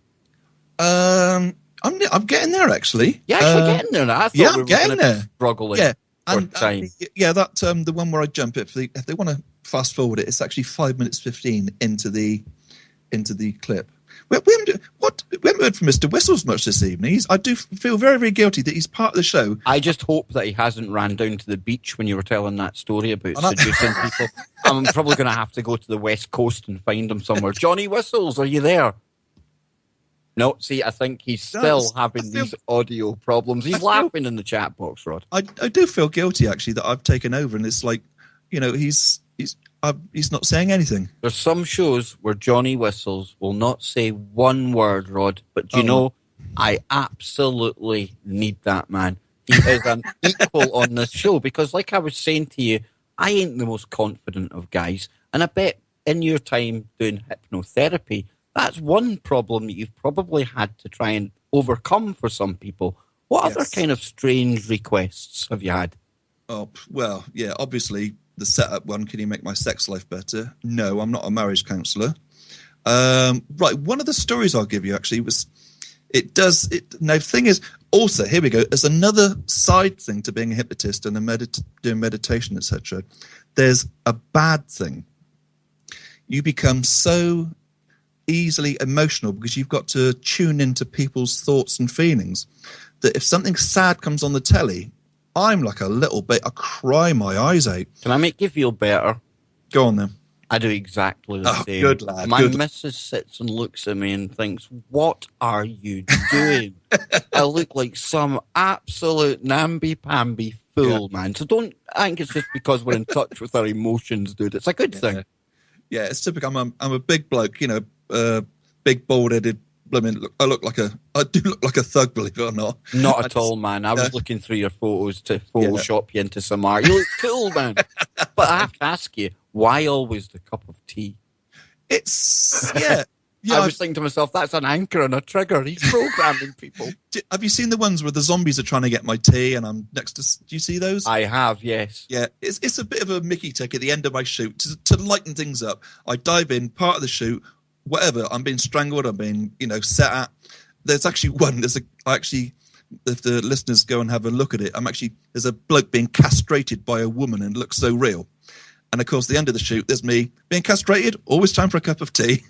I'm getting there, actually. Yeah, actually getting there now. I thought we were going to be struggling. Yeah. Time. The one where I jump it. If they want to fast forward it, it's actually 5 minutes 15 into the clip. We haven't heard from Mr. Whistles much this evening. I do feel very, very guilty that he's part of the show. I just hope that he hasn't ran down to the beach when you were telling that story about seducing people. I'm probably going to have to go to the West Coast and find him somewhere. Johnny Whistles, are you there? No, see, I think he's still having these audio problems. He's laughing in the chat box, Rod. I do feel guilty, actually, that I've taken over, and it's like, he's not saying anything. There's some shows where Johnny Whistles will not say one word, Rod, but do you know, I absolutely need that man. He is an equal on this show, because like I was saying to you, I ain't the most confident of guys, and I bet in your time doing hypnotherapy, that's one problem that you've probably had to try and overcome for some people. What other kind of strange requests have you had? Oh, well, yeah, obviously the setup one, can you make my sex life better? No, I'm not a marriage counsellor. Right, one of the stories I'll give you actually was, now the thing is, also, here we go, there's another side thing to being a hypnotist and doing meditation, etc. There's a bad thing. You become so easily emotional because you've got to tune into people's thoughts and feelings that if something sad comes on the telly, I'm like a little bit, I cry my eyes out. Can I make you feel better? Go on then. I do exactly the same. Good lad. My missus sits and looks at me and thinks, what are you doing? I look like some absolute namby-pamby fool, man. So I think it's just because we're in touch with our emotions, dude. It's a good thing. Yeah, it's typical. I'm a big bloke, big bald-headed. I do look like a thug, believe it or not. Not at all, man. I was looking through your photos to Photoshop you into some art. You look cool, man. But I have to ask you, why always the cup of tea? I was thinking to myself, that's an anchor and a trigger. He's programming people. Have you seen the ones where the zombies are trying to get my tea and I'm next to... Do you see those? I have, yes. Yeah, it's a bit of a Mickey take at the end of my shoot. To lighten things up, I dive in, part of the shoot, whatever, I'm being strangled, I'm being, set at. There's actually one, if the listeners go and have a look at it, there's a bloke being castrated by a woman and it looks so real. And of course, the end of the shoot, there's me being castrated, always time for a cup of tea.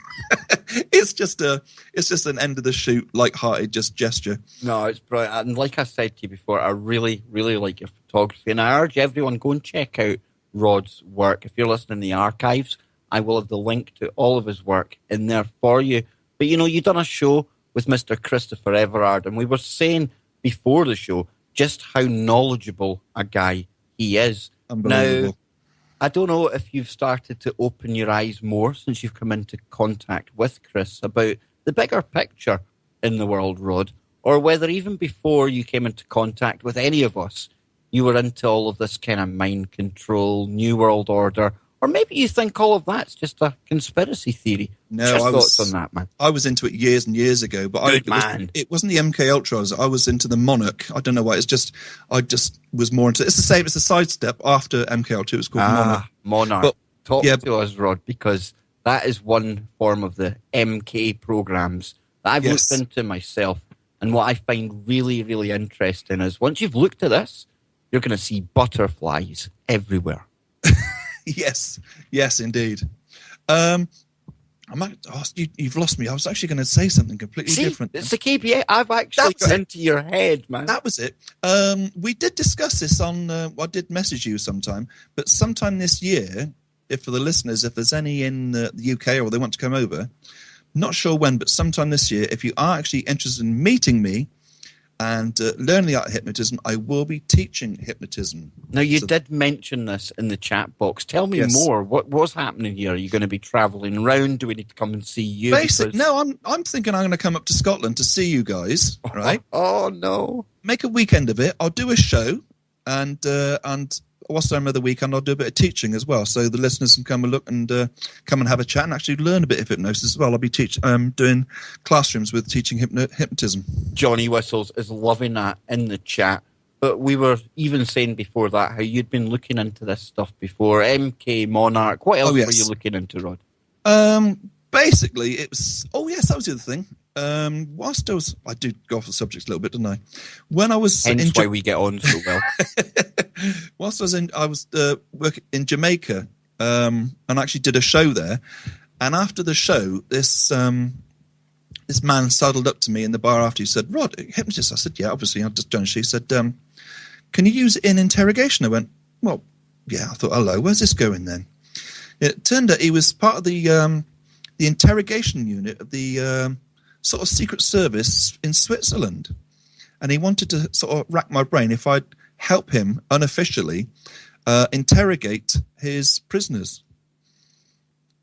It's just an end of the shoot, light-hearted, just gesture. No, it's brilliant. And like I said to you before, I really, really like your photography. And I urge everyone, go and check out Rod's work. If you're listening in the archives, I will have the link to all of his work in there for you. But, you've done a show with Mr. Christopher Everard, and we were saying before the show just how knowledgeable a guy he is. Unbelievable. Now, I don't know if you've started to open your eyes more since you've come into contact with Chris about the bigger picture in the world, Rod, or whether even before you came into contact with any of us, you were into all of this kind of mind control, New World Order, Or maybe you think all of that's just a conspiracy theory. No, Just thoughts on that, man. I was into it years and years ago, but it wasn't the MK Ultra. I was into the Monarch. I don't know why. I just was more into it. It's the same. It's a sidestep after MK Ultra. It was called Monarch. Monarch. But, Talk to us, Rod, because that is one form of the MK programs that I've looked into myself. And what I find really, really interesting is once you've looked at this, you're going to see butterflies everywhere. Yes, indeed. You've lost me. I was actually going to say something completely different. It's the KPA. I've actually got into your head, man. That was it. We did discuss this on. I did message you sometime, but sometime this year, if for the listeners, if there's any in the UK or they want to come over, not sure when, but sometime this year, if you are actually interested in meeting me and learning the art of hypnotism, I will be teaching hypnotism. Now, you did mention this in the chat box. Tell me more. What's happening here? Are you going to be travelling around? Do we need to come and see you? No, I'm thinking I'm going to come up to Scotland to see you guys, right? Oh, no. Make a weekend of it. I'll do a show, and whilst I'm at the weekend, I'll do a bit of teaching as well, so the listeners can come and look and come and have a chat and actually learn a bit of hypnosis as well. I'll be doing classrooms with teaching hypnotism. Johnny Whistles is loving that in the chat. But we were even saying before that how you'd been looking into this stuff before. MK, Monarch. What else were you looking into, Rod? Basically, it was... Oh, yes, that was the other thing. I did go off the subject a little bit, didn't I? When I was... Hence why we get on so well. Whilst I was working in Jamaica and actually did a show there. And after the show, this man sidled up to me in the bar after. He said, "Rod, hypnotist?" I said, "Yeah, obviously." I just joined. She said, "Can you use it in interrogation?" I went, "Well, yeah." I thought, "Hello, where's this going then?" It turned out he was part of the interrogation unit of the sort of secret service in Switzerland. And he wanted to sort of rack my brain if I'd help him unofficially interrogate his prisoners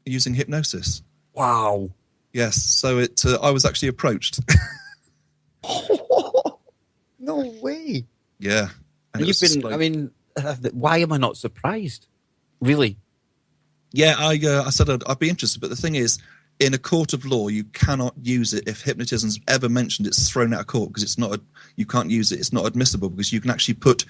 using hypnosis. Wow. Yes, so I was actually approached. No way. Yeah. And you've been, why am I not surprised? Really? Yeah, I said I'd be interested, but the thing is, in a court of law, you cannot use it. If hypnotism's ever mentioned, it's thrown out of court because you can't use it. It's not admissible because you can actually put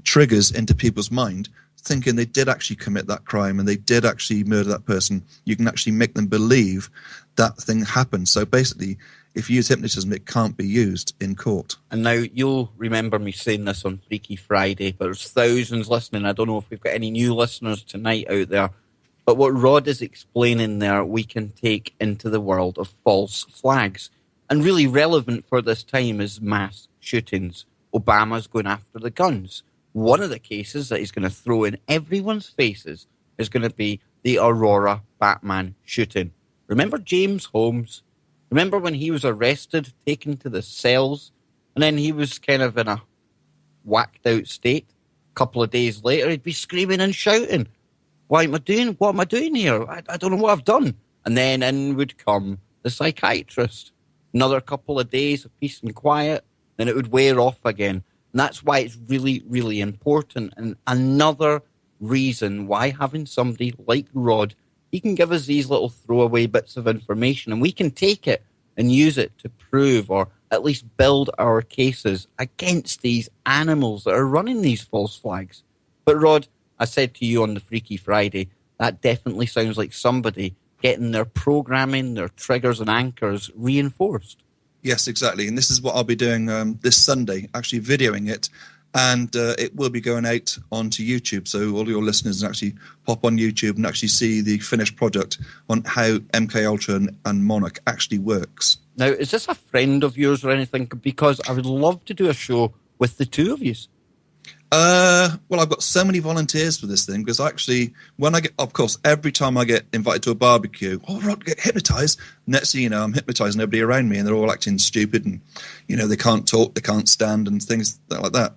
triggers into people's mind thinking they did actually commit that crime and they did actually murder that person. You can actually make them believe that thing happened. So basically, if you use hypnotism, it can't be used in court. And now you'll remember me saying this on Freaky Friday, but there's thousands listening. I don't know if we've got any new listeners tonight out there. But what Rod is explaining there, we can take into the world of false flags. And really relevant for this time is mass shootings. Obama's going after the guns. One of the cases that he's going to throw in everyone's faces is going to be the Aurora Batman shooting. Remember James Holmes? Remember when he was arrested, taken to the cells, and then he was kind of in a whacked out state? A couple of days later, he'd be screaming and shouting. What am I doing here? I don't know what I've done. And then in would come the psychiatrist. Another couple of days of peace and quiet, then it would wear off again. And that's why it's really, really important. And another reason why having somebody like Rod, he can give us these little throwaway bits of information and we can take it and use it to prove or at least build our cases against these animals that are running these false flags. But Rod, I said to you on the Freaky Friday, that definitely sounds like somebody getting their programming, their triggers and anchors reinforced. Yes, exactly. And this is what I'll be doing this Sunday, actually videoing it. And it will be going out onto YouTube. So all your listeners can actually pop on YouTube and actually see the finished product on how MK Ultra and Monarch actually works. Now, is this a friend of yours or anything? Because I would love to do a show with the two of you. Well, I've got so many volunteers for this thing because actually, every time I get invited to a barbecue, Rod, get hypnotized. Next thing you know, I'm hypnotizing everybody around me and they're all acting stupid and, they can't talk, they can't stand and things like that.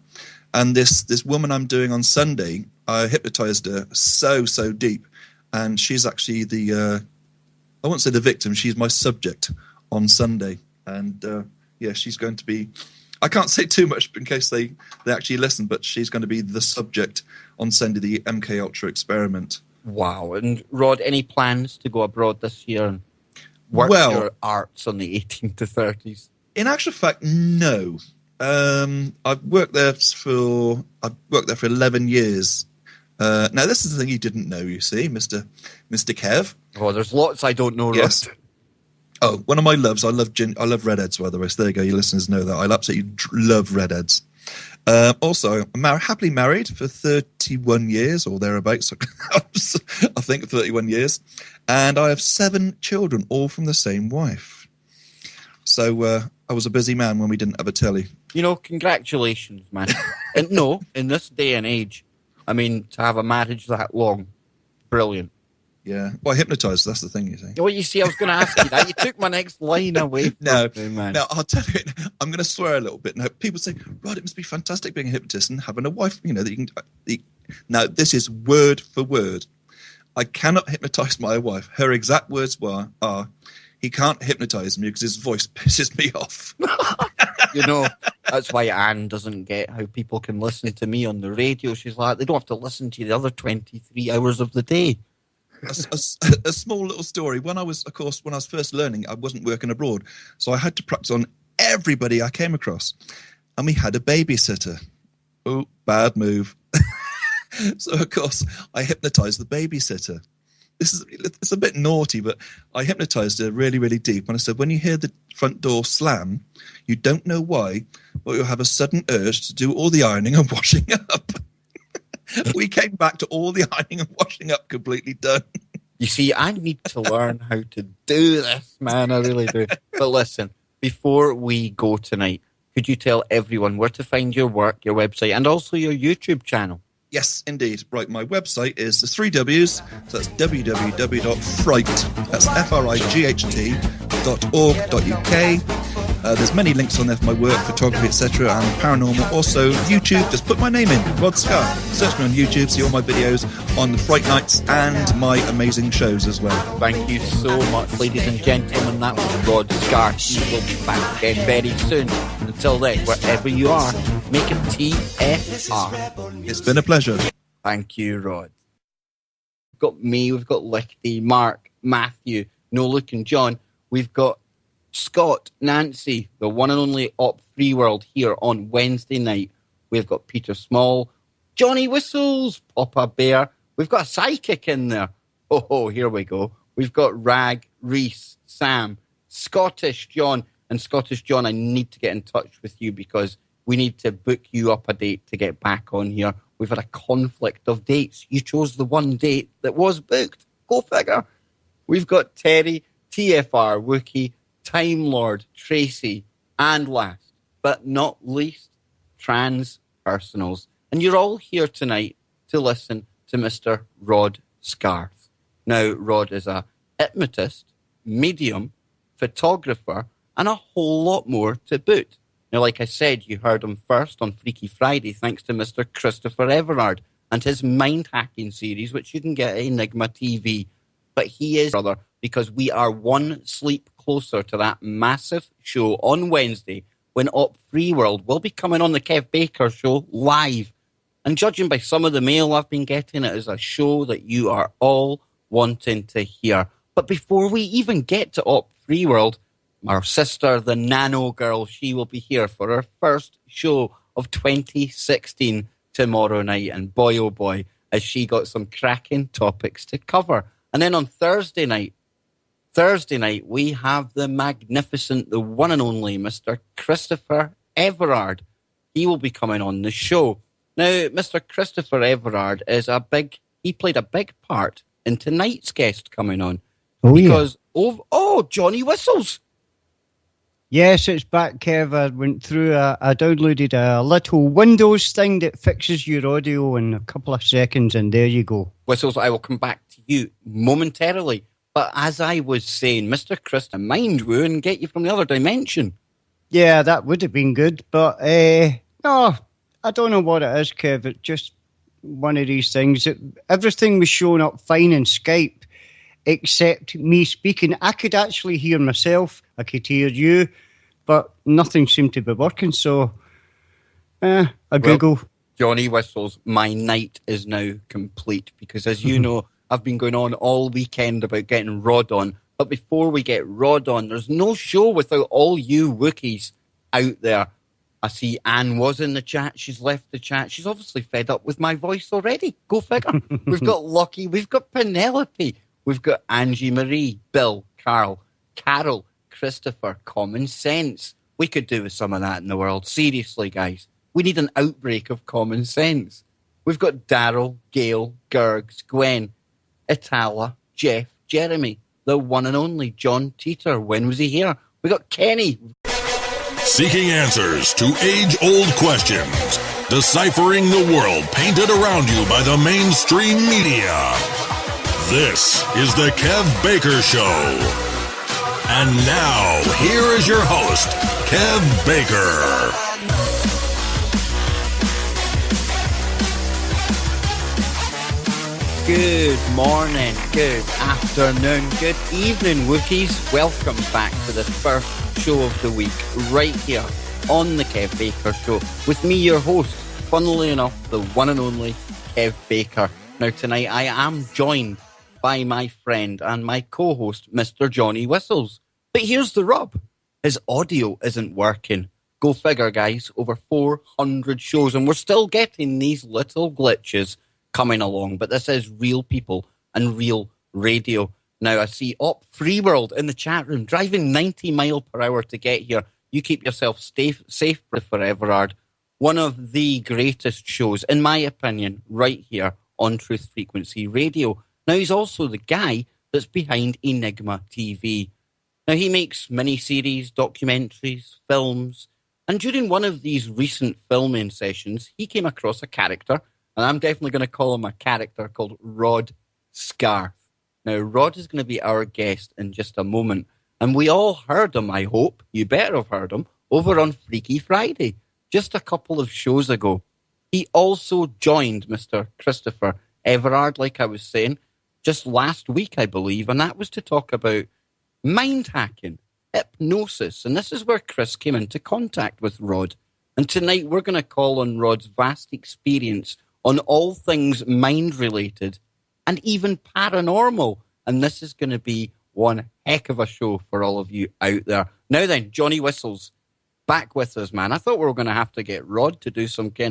And this woman I'm doing on Sunday, I hypnotized her so deep. And she's actually I won't say the victim, she's my subject on Sunday. And she's going to be... I can't say too much in case they actually listen, but she's going to be the subject on Sunday, the MK Ultra experiment. Wow. And Rod, any plans to go abroad this year and work your arts on the 18 to 30s? In actual fact, no. I've worked there for 11 years. Now, this is the thing you didn't know, you see, Mr. Kev. Oh, there's lots I don't know, Yes. Rod. Oh, one of my loves, I love redheads, by the way. So there you go, you listeners know that. I absolutely love redheads. Also, I'm happily married for 31 years or thereabouts. I think 31 years. And I have 7 children, all from the same wife. So I was a busy man when we didn't have a telly. You know, congratulations, man. And no, in this day and age, I mean, to have a marriage that long, brilliant. Yeah. Well, hypnotised, that's the thing, you see. Well, you see, I was going to ask you that. You took my next line away from me, man. Now, I'll tell you, I'm going to swear a little bit. Now, people say, Rod, it must be fantastic being a hypnotist and having a wife, you know, that you can... Now, this is word for word. I cannot hypnotise my wife. Her exact words are, he can't hypnotise me because his voice pisses me off. You know, that's why Anne doesn't get how people can listen to me on the radio. She's like, they don't have to listen to you the other 23 hours of the day. A small little story. When I was first learning, I wasn't working abroad. So I had to practice on everybody I came across. And we had a babysitter. Oh, bad move. So, of course, I hypnotised the babysitter. It's a bit naughty, but I hypnotised her really, really deep. And I said, when you hear the front door slam, you don't know why, but you'll have a sudden urge to do all the ironing and washing up. We came back to all the ironing and washing up completely done. You see, I need to learn how to do this, man. I really do. But listen, before we go tonight, could you tell everyone where to find your work, your website, and also your YouTube channel? Yes, indeed. Right, my website is the 3 W's, so that's www.fright, that's fright.org.uk. There's many links on there for my work, photography, etc., and paranormal. Also, YouTube, just put my name in, Rod Scarth. Search me on YouTube, see all my videos on the Fright Nights and my amazing shows as well. Thank you so much, ladies and gentlemen. That was Rod Scarth. He will be back again very soon. Until then, wherever you are, make it TFR. It's been a pleasure. Thank you, Rod. We've got me, we've got Lichty, Mark, Matthew, No Luke and John. We've got Scott, Nancy, the one and only Op 3 World here on Wednesday night. We've got Peter Small, Johnny Whistles, Papa Bear. We've got a psychic in there. Oh, here we go. We've got Rag, Reese, Sam, Scottish John. And Scottish John, I need to get in touch with you because we need to book you up a date to get back on here. We've had a conflict of dates. You chose the one date that was booked. Go figure. We've got Terry, TFR, Wookie, Time Lord, Tracy, and last but not least, Trans Personals. And you're all here tonight to listen to Mr. Rod Scarth. Now, Rod is a hypnotist, medium, photographer, and a whole lot more to boot. Now, like I said, you heard him first on Freaky Friday thanks to Mr. Christopher Everard and his mind-hacking series, which you can get at Enigma TV. But he is, brother, because we are one sleep closer to that massive show on Wednesday when Op 3 World will be coming on the Kev Baker Show live. And judging by some of the mail I've been getting, it is a show that you are all wanting to hear. But before we even get to Op 3 World, our sister, the Nano Girl, she will be here for her first show of 2016 tomorrow night. And boy, oh boy, has she got some cracking topics to cover. And then on Thursday night, we have the magnificent, the one and only Mr. Christopher Everard. He will be coming on the show. Now, Mr. Christopher Everard he played a big part in tonight's guest coming on. Because of Johnny Whistles. Yes, it's back, Kev. I went through, I downloaded a little Windows thing that fixes your audio in a couple of seconds, and there you go. Whistles, I will come back to you momentarily. But as I was saying, Mr. Chris, a mind woo and get you from the other dimension. Yeah, that would have been good, but no, I don't know what it is, Kev. It's just one of these things. Everything was showing up fine in Skype, except me speaking. I could actually hear myself. I could hear you, but nothing seemed to be working. So, Google. Johnny Whistles, my night is now complete because, as you know, I've been going on all weekend about getting Rod on. But before we get Rod on, there's no show without all you Wookiees out there. I see Anne was in the chat. She's left the chat. She's obviously fed up with my voice already. Go figure. We've got Lucky. We've got Penelope. We've got Angie Marie, Bill, Carl, Carol, Christopher, Common Sense. We could do with some of that in the world. Seriously, guys. We need an outbreak of common sense. We've got Daryl, Gail, Gergs, Gwen, Itala, Jeff, Jeremy, the one and only John Teeter. When was he here? We got Kenny. Seeking answers to age-old questions. Deciphering the world painted around you by the mainstream media. This is the Kev Baker Show. And now, here is your host, Kev Baker. Good morning, good afternoon, good evening, Wookiees. Welcome back to the first show of the week, right here on the Kev Baker Show, with me, your host, funnily enough, the one and only Kev Baker. Now, tonight I am joined by my friend and my co-host, Mr. Johnny Whistles. But here's the rub. His audio isn't working. Go figure, guys. Over 400 shows, and we're still getting these little glitches coming along. But this is real people and real radio. Now, I see Op Free World in the chat room, driving 90 mile per hour to get here. You keep yourself safe for Everard. One of the greatest shows, in my opinion, right here on Truth Frequency Radio. Now, he's also the guy that's behind Enigma TV. Now, he makes miniseries, documentaries, films, and during one of these recent filming sessions, he came across a character, and I'm definitely going to call him a character, called Rod Scarth. Now, Rod is going to be our guest in just a moment, and we all heard him, I hope. You better have heard him, over on Freaky Friday, just a couple of shows ago. He also joined Mr. Christopher Everard, like I was saying, just last week, I believe, and that was to talk about mind hacking, hypnosis, and this is where Chris came into contact with Rod. And tonight we're going to call on Rod's vast experience on all things mind-related and even paranormal. And this is going to be one heck of a show for all of you out there. Now then, Johnny Whistles, back with us, man. I thought we were going to have to get Rod to do some kind of